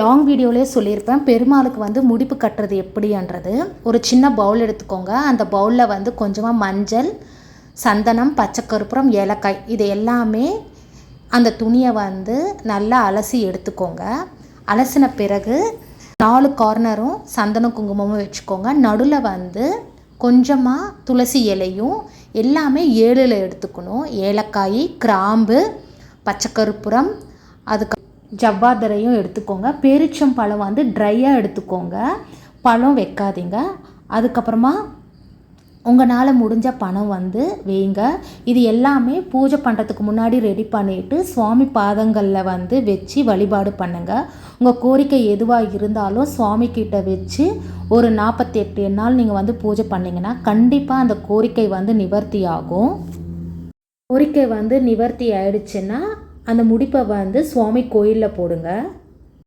Long வீடியோவிலே சொல்லியிருப்பேன் பெருமாளுக்கு வந்து முடிப்பு கட்டுறது எப்படின்றது. ஒரு சின்ன பவுல் எடுத்துக்கோங்க. அந்த பவுலில் வந்து கொஞ்சமாக மஞ்சள், சந்தனம், பச்சை கற்பூரம், ஏலக்காய் இது எல்லாமே அந்த துணியை வந்து நல்லா அலசி எடுத்துக்கோங்க. அலசின பிறகு 4 கார்னரும் சந்தனம் குங்குமமும் வச்சுக்கோங்க. நடுவில் வந்து கொஞ்சமாக துளசி இலையும் எல்லாமே 7ல் எடுத்துக்கணும். ஏலக்காய், கிராம்பு, பச்சை கற்பூரம், அதுக்கு ஜவ்வாதரையும் எடுத்துக்கோங்க. பேரிச்சம்பழம் வந்து ட்ரையாக எடுத்துக்கோங்க, பழம் வைக்காதீங்க. அதுக்கப்புறமா உங்களால் முடிஞ்ச பணம் வந்து வைங்க. இது எல்லாமே பூஜை பண்ணுறதுக்கு முன்னாடி ரெடி பண்ணிவிட்டு சுவாமி பாதங்களில் வந்து வச்சு வழிபாடு பண்ணுங்கள். உங்கள் கோரிக்கை எதுவாக இருந்தாலும் சுவாமிக்கிட்ட வச்சு ஒரு 48 நாள் நீங்கள் வந்து பூஜை பண்ணிங்கன்னா கண்டிப்பாக அந்த கோரிக்கை வந்து நிவர்த்தி ஆகும். கோரிக்கை வந்து நிவர்த்தி ஆயிடுச்சுன்னா அந்த முடிப்பை வந்து சுவாமி கோயிலில் போடுங்க.